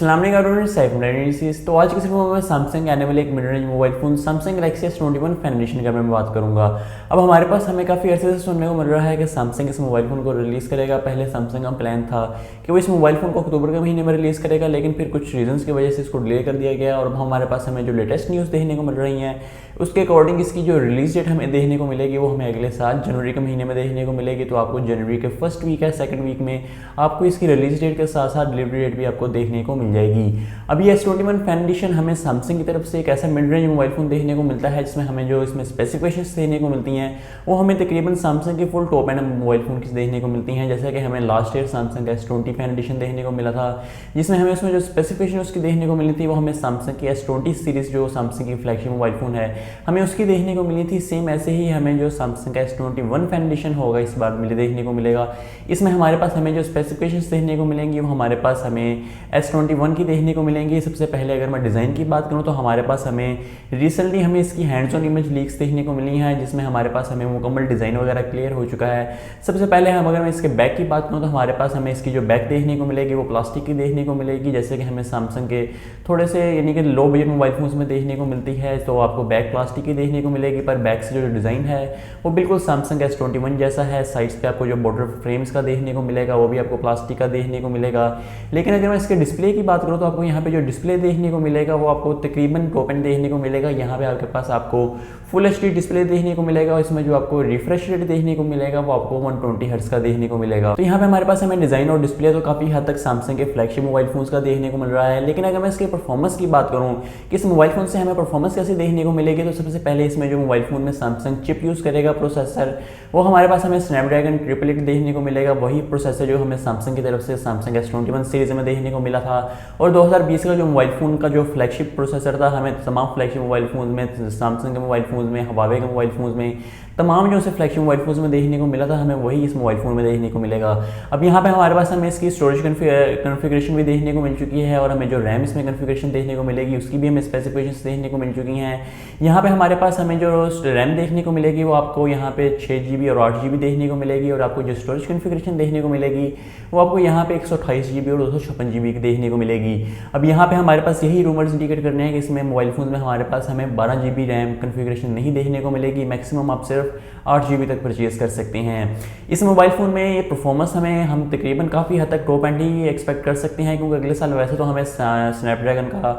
तो आज की सिर्फ मैं सैमसंग आने वाले एक mid range mobile phone Samsung Galaxy S21 fan addition के बारे में बात करूंगा। अब हमारे पास हमें काफ़ी अर्से से सुनने को मिल रहा है कि सैमसंग इस मोबाइल फ़ोन को रिलीज़ करेगा। पहले सैमसंग का प्लान था कि वो इस मोबाइल फ़ोन को अक्टूबर के महीने में रिलीज़ करेगा, लेकिन फिर कुछ रीजंस की वजह से इसको डिले कर दिया गया। और अब हमारे पास हमें जो लेटेस्ट न्यूज़ देखने को मिल रही हैं उसके अकॉर्डिंग इसकी जो रिलीज़ डेट हमें देखने को मिलेगी वो हमें अगले साल जनवरी के महीने में देखने को मिलेगी। तो आपको जनवरी के फर्स्ट वीक या सेकंड वीक में आपको इसकी रिलीज डेट के साथ साथ डिलीवरी डेट भी आपको देखने को मिल जाएगी। अब ये S21 फैन एडिशन हमें सैमसंग की तरफ से एक ऐसा मिड रेंज मोबाइल फ़ोन देखने को मिलता है जिसमें हमें जो इसमें स्पेसिफिकेशंस देखने को मिलती हैं वो हमें तकरीबन सैमसंग की full top and mobile phone की देखने को मिलती हैं। जैसा कि हमें लास्ट ईयर सैमसंग का S20 फैन एडिशन देखने को मिला था, जिसमें हमें उसमें जो स्पेसिफिकेशन उसकी देखने को मिली थी वो हमें सैमसंग की S20 सीरीज़ जो सैमसंग की फ्लैगशिप मोबाइल फ़ोन है हमें उसकी देखने को मिली थी। सेम ऐसे ही हमें जो सैमसंग का S21 फैन एडिशन होगा इस बार देखने को मिलेगा। इसमें हमारे पास हमें जो स्पेसिफिकेशंस देखने को मिलेंगी वो हमारे पास हमें S21 की देखने को मिलेंगी। सबसे पहले अगर मैं डिज़ाइन की बात करूं तो हमारे पास हमें रिसेंटली हमें इसकी हैंड्स ऑन इमेज लीक्स देखने को मिली हैं, जिसमें हमारे पास हमें मुकम्मल डिज़ाइन वगैरह क्लियर हो चुका है। सबसे पहले हम अगर मैं इसके बैक की बात करूँ तो हमारे पास हमें इसकी जो बैक देखने को मिलेगी वो प्लास्टिक की देखने को मिलेगी, जैसे कि हमें सैमसंग के थोड़े से यानी कि लो बजट मोबाइल फोन्स में देखने को मिलती है। तो आपको बैक प्लास्टिक की देखने को मिलेगी, पर बैक से जो डिज़ाइन है वो बिल्कुल सैमसंग S21 जैसा है। साइड्स पे आपको जो बॉर्डर फ्रेम्स का देखने को मिलेगा वो भी आपको प्लास्टिक का देखने को मिलेगा। लेकिन अगर मैं इसके डिस्प्ले की बात करूँ तो आपको यहाँ पे जो डिस्प्ले देखने को मिलेगा वो आपको तकरीबन टॉप एंड देखने को मिलेगा। यहाँ पे आपके पास आपको फुल HD डिस्प्ले देखने को मिलेगा और इसमें जो आपको रिफ्रेश रेट देखने को मिलेगा वो आपको 120 हर्ट्ज का देखने को मिलेगा। तो यहाँ पे हमारे पास हमें डिज़ाइन और डिस्प्ले तो काफ़ी हद तक सैमसंग के फ्लैगशिप मोबाइल फोन्स का देखने को मिल रहा है। लेकिन अगर मैं इसके परफॉर्मेंस की बात करूँ कि इस मोबाइल फोन से हमें परफॉर्मेंस कैसे देखने को मिलेगी, तो सबसे पहले इसमें जो मोबाइल फोन में सैमसंग चिप यूज़ करेगा प्रोसेसर वो हमारे पास हमें स्नैपड्रैगन 888 देखने को मिलेगा। वही प्रोसेसर जो हमें सैमसंग की तरफ से सैमसंग S21 सीरीज में देखने को मिला था। और 2020 का जो मोबाइल फ़ोन का जो फ्लैगशिप प्रोसेसर था हमें तमाम फ्लैगशिप मोबाइल फ़ोन में, सैमसंग के मोबाइल फ़ोन में, हवावे के मोबाइल फ़ोन में, तमाम जो उसे फ्लैगशिप मोबाइल फोन्स में देखने को मिला था हमें वही इस मोबाइल फ़ोन में देखने को मिलेगा। अब यहाँ पे हमारे पास हमें इसकी स्टोरेज कन्फिगरेशन भी देखने को मिल चुकी है और हमें जो रैम इसमें कन्फिगरेशन देखने को मिलेगी उसकी भी हमें स्पेसिफिकेशंस देखने को मिल चुकी हैं। यहाँ पे हमारे पास हमें जो रैम देखने को मिलेगी वो आपको यहाँ पे 6 GB और 8 GB देखने को मिलेगी। और आपको जो स्टोरेज कन्फिगरेशन देखने को मिलेगी वो आपको यहाँ पे 128 GB और 256 GB की देखने को मिलेगी। अब यहाँ पे हमारे पास यही रूमर्स इंडिकेट करने हैं कि इसमें मोबाइल फ़ोन में हमारे पास हमें 12 GB रैम कन्फिगरेशन नहीं देखने को मिलेगी। मैक्सिमम आप सिर्फ 8 GB तक परचेज कर सकते हैं। इस मोबाइल फ़ोन में ये परफॉर्मेंस हमें हम तकरीबन काफ़ी हद तक टॉप एंड ही एक्सपेक्ट कर सकते हैं, क्योंकि अगले साल वैसे तो हमें स्नैपड्रैगन का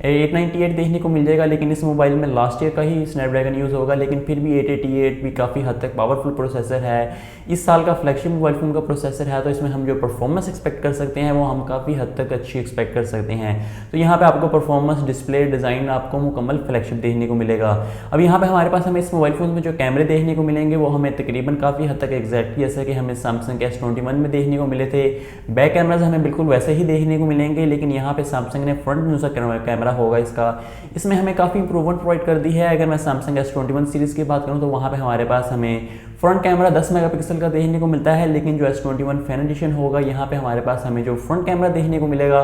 898 देखने को मिल जाएगा, लेकिन इस मोबाइल में लास्ट ईयर का ही स्नैपड्रैगन यूज़ होगा। लेकिन फिर भी 888 भी काफ़ी हद तक पावरफुल प्रोसेसर है, इस साल का फ्लैगशिप मोबाइल फ़ोन का प्रोसेसर है। तो इसमें हम जो परफॉर्मेंस एक्सपेक्ट कर सकते हैं वो हम काफ़ी हद तक अच्छी एक्सपेक्ट कर सकते हैं। तो यहाँ पे आपको परफॉर्मेंस, डिस्प्ले, डिज़ाइन आपको मुकम्मल फ्लैगशिप देखने को मिलेगा। अब यहाँ पे हमारे पास हमें इस मोबाइल फ़ोन में जो कैमरे देखने को मिलेंगे वो हमें तकरीबन काफ़ी हद तक एग्जैक्टली जैसे कि हमें सैमसंग के S21 में देखने को मिले थे। बैक कैमराज हमें बिल्कुल वैसे ही देखने को मिलेंगे, लेकिन यहाँ पे सैमसंग ने फ्रंट यूज़र कैमरा होगा इसका, इसमें हमें काफ़ी इंप्रूवमेंट प्रोवाइड कर दी है। अगर मैं सैमसंग S21 सीरीज़ की बात करूँ तो वहाँ पे हमारे पास हमें फ्रंट कैमरा 10 मेगापिक्सल का देखने को मिलता है, लेकिन जो S21 फैन एडिशन होगा यहाँ पे हमारे पास हमें जो फ्रंट कैमरा देखने को मिलेगा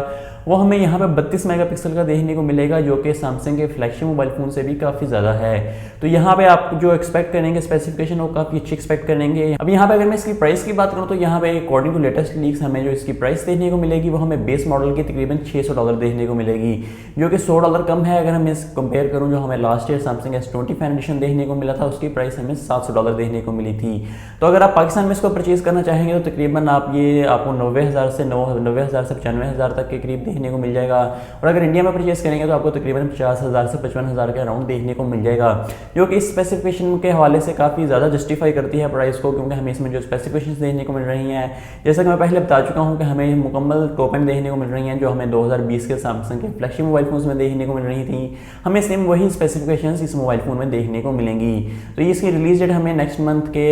वो हमें यहाँ पे 32 मेगापिक्सल का देखने को मिलेगा, जो कि सैमसंग के फ्लैगशिप मोबाइल फ़ोन से भी काफ़ी ज़्यादा है। तो यहाँ पे आप जो एक्सपेक्ट करेंगे स्पेसिफिकेशन वो काफ़ी अच्छी एक्सपेक्ट करेंगे। अब यहाँ पे अगर मैं इसकी प्राइस की बात करूँ तो यहाँ पे अकॉर्डिंग टू लेटेस्ट लीक्स हमें जो इसकी प्राइस देखने को मिलेगी वो हमें बेस मॉडल की तकरीबन $600 देखने को मिलेगी, जो कि $100 कम है। अगर हम इस कंपेयर करूँ जो हमें last year Samsung S20 fan addition देखने को मिला था उसकी प्राइस हमें $700 देखने को मिली थी। तो अगर आप पाकिस्तान में इसको परचेज़ करना चाहेंगे तो तकरीबन आपको 90,000 से 95,000 तक के करीब देखने को मिल जाएगा। और अगर इंडिया में परचेज़ करेंगे तो आपको तकरीबन 50,000 से 55,000 के अराउंड देखने को मिल जाएगा, जो कि इस स्पेसिफिकेशन के हवाले से काफ़ी ज़्यादा जस्टिफाई करती है प्राइस को, क्योंकि हमें इसमें जो स्पेसिफिकेशंस देखने को मिल रही हैं जैसा कि मैं पहले बता चुका हूँ कि हमें मुकम्मल टॉप एंड देखने को मिल रही हैं जो हमें 2020 के सैमसंग के फ्लैगशिप मोबाइल फोन में देखने को मिल रही थी। हमें सेम वही स्पेसिफिकेशंस इस मोबाइल फ़ोन में देखने को मिलेंगी। तो इसकी रिलीज डेट हमें नेक्स्ट मंथ के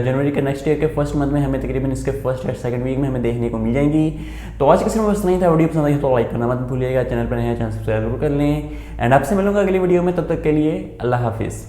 जनवरी के नेक्स्ट ईयर के फर्स्ट मंथ में हमें तकरीबन इसके फर्स्ट या सेकंड वीक में हमें देखने को मिल जाएंगी। तो आज के सिर्फ बस नहीं था। वीडियो पसंद आई तो लाइक करना मत भूलिएगा, चैनल पर नए हैं चैनल सब्सक्राइब जरूर कर लें। एंड आपसे मिलूंगा अगली वीडियो में, तब तक के लिए अल्लाह हाफिज़।